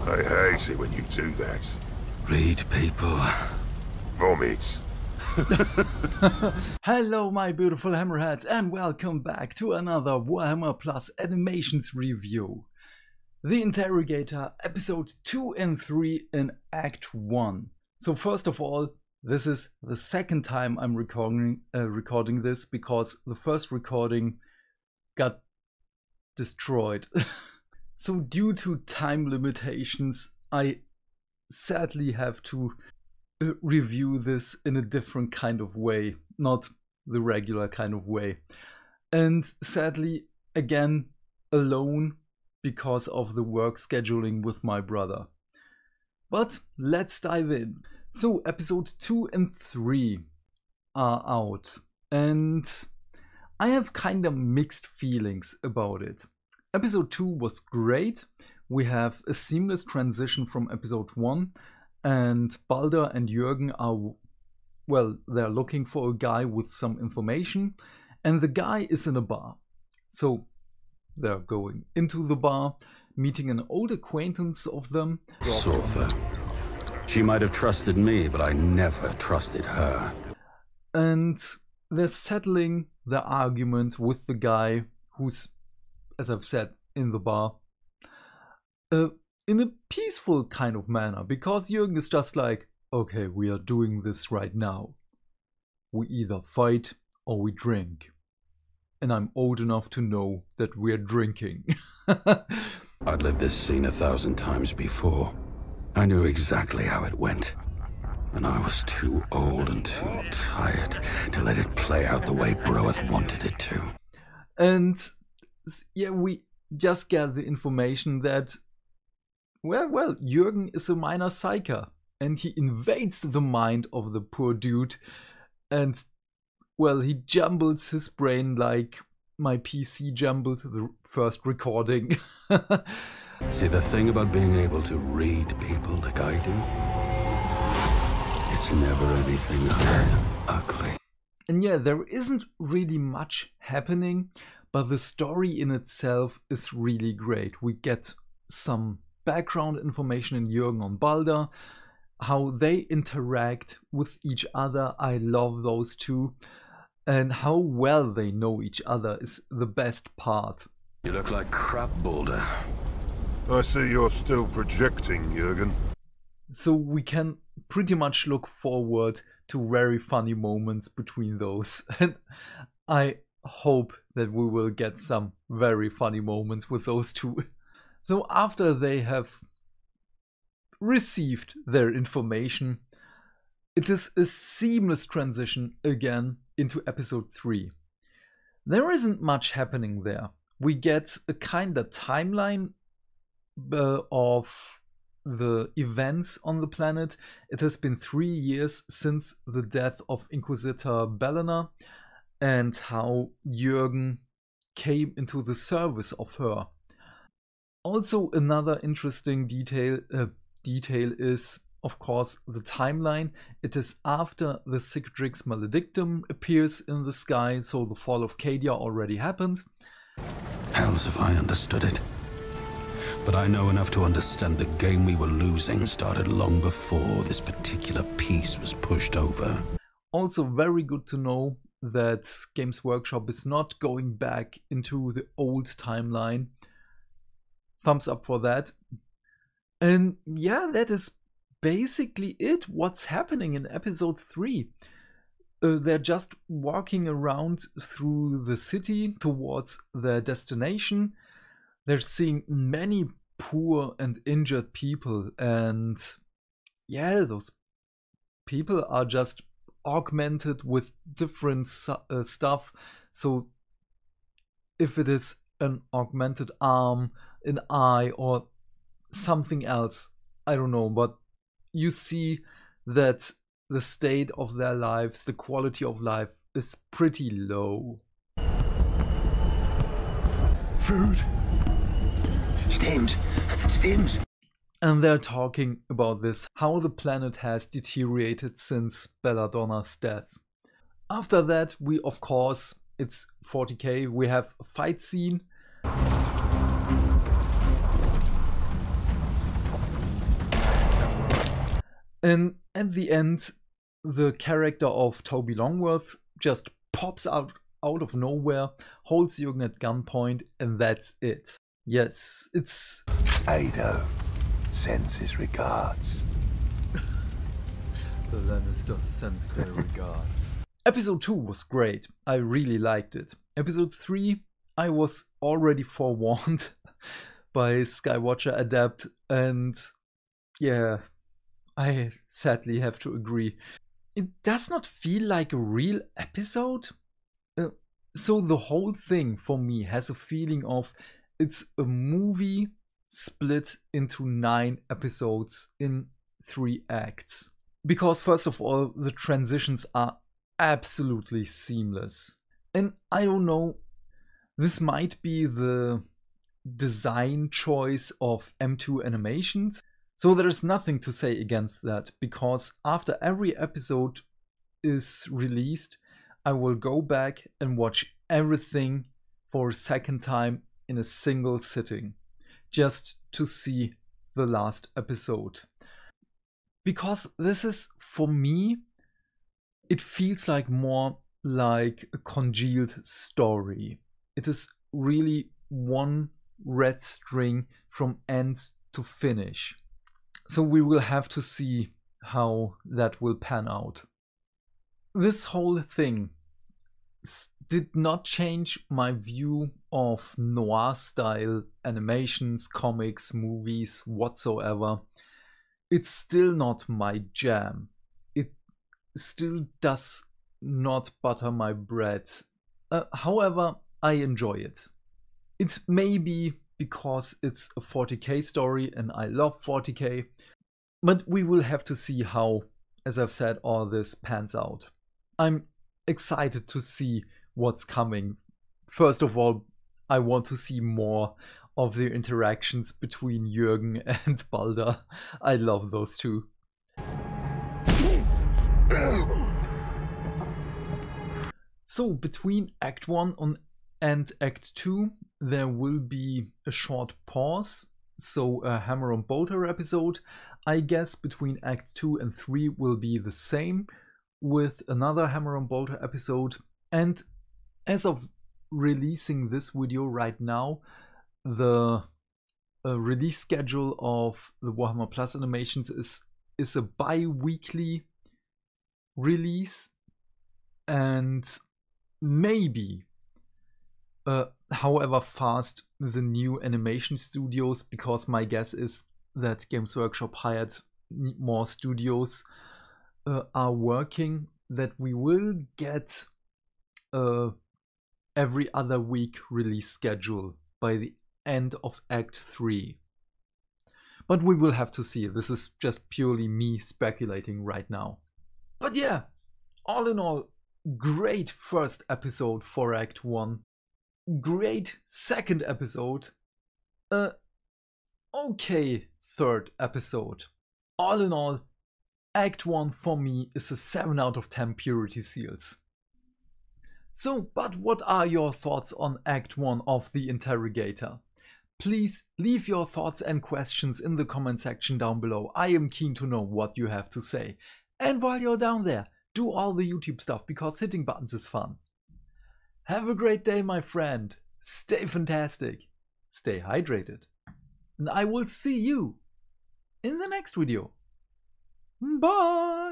I hate it when you do that. Read people. Vomit. Hello my beautiful hammerheads and welcome back to another Warhammer Plus animations review. The Interrogator episode 2 and 3 in Act 1. So first of all, this is the second time I'm recording this because the first recording got destroyed. So due to time limitations, I sadly have to review this in a different kind of way, not the regular kind of way. And sadly, again, alone because of the work scheduling with my brother. But let's dive in. So episode 2 and 3 are out, and I have kind of mixed feelings about it. Episode 2 was great. We have a seamless transition from episode 1, and Balder and Jürgen are, well, they're looking for a guy with some information, and the guy is in a bar. So they're going into the bar, meeting an old acquaintance of them. Sulfur. She might have trusted me, but I never trusted her. And they're settling their argument with the guy who's, as I've said, in the bar. In a peaceful kind of manner, because Jürgen is just like, okay, we are doing this right now. We either fight or we drink. And I'm old enough to know that we're drinking. I'd lived this scene 1,000 times before. I knew exactly how it went. And I was too old and too tired to let it play out the way Broeth wanted it to. And yeah, we just get the information that well, Jürgen is a minor psyker, and he invades the mind of the poor dude, and, well, he jumbles his brain like my PC jumbled the first recording. See, the thing about being able to read people like I do, it's never anything other than ugly. And yeah, there isn't really much happening, but the story in itself is really great. We get some background information in Jürgen and Balder, how they interact with each other. I love those two, and how well they know each other is the best part. You look like crap, Balder. I see you're still projecting, Jürgen. So we can pretty much look forward to very funny moments between those, and I hope that we will get some very funny moments with those two. So after they have received their information, it is a seamless transition again into episode 3. There isn't much happening there. We get a kinda timeline of the events on the planet. It has been 3 years since the death of Inquisitor Belena, and how Jürgen came into the service of her. Also, another interesting detail is, of course, the timeline. It is after the Cicatrix Maledictum appears in the sky, so the fall of Cadia already happened. Hells if I understood it. But I know enough to understand the game we were losing started long before this particular piece was pushed over. Also very good to know that Games Workshop is not going back into the old timeline. Thumbs up for that. And yeah, that is basically it. What's happening in episode 3? They're just walking around through the city towards their destination. They're seeing many poor and injured people, and yeah, those people are just augmented with different stuff. So if it is an augmented arm, an eye, or something else, I don't know, but you see that the state of their lives, the quality of life is pretty low. Food. Steams. And they're talking about this, how the planet has deteriorated since Belladonna's death. After that, we, of course, it's 40k, we have a fight scene. And at the end, the character of Toby Longworth just pops out of nowhere, holds Jürgen at gunpoint, and that's it. Yes, it's... Ado sends his regards. The Lannisters sends their regards. Episode 2 was great. I really liked it. Episode 3, I was already forewarned by Skywatcher Adept, and yeah, I sadly have to agree. It does not feel like a real episode. So the whole thing for me has a feeling of it's a movie split into 9 episodes in 3 acts. Because first of all, the transitions are absolutely seamless. And I don't know, this might be the design choice of M2 Animations. So there's nothing to say against that, because after every episode is released, I will go back and watch everything for a second time in a single sitting, just to see the last episode. Because this is, for me, it feels like more like a congealed story. It is really one red string from end to finish. So we will have to see how that will pan out. This whole thing did not change my view of noir-style animations, comics, movies, whatsoever. It's still not my jam. It still does not butter my bread. However, I enjoy it. It's maybe because it's a 40k story and I love 40k, but we will have to see how, as I've said, all this pans out. I'm excited to see what's coming. First of all, I want to see more of the interactions between Jürgen and Balder. I love those two. So between Act 1 and Act 2 there will be a short pause, so a Hammer and Bolter episode. I guess between Act 2 and 3 will be the same, with another Hammer and Bolter episode. And as of releasing this video right now, the release schedule of the Warhammer Plus animations is a bi-weekly release, and maybe however fast the new animation studios, because my guess is that Games Workshop hired more studios, are working, that we will get every other week release schedule by the end of Act 3. But we will have to see. This is just purely me speculating right now. But yeah, all in all, great first episode for Act 1. Great second episode. Okay third episode. All in all, Act 1 for me is a 7 out of 10 purity seals. So, but what are your thoughts on Act 1 of the Interrogator? Please leave your thoughts and questions in the comment section down below. I am keen to know what you have to say. And while you're down there, do all the YouTube stuff, because hitting buttons is fun. Have a great day, my friend. Stay fantastic. Stay hydrated. And I will see you in the next video. Bye!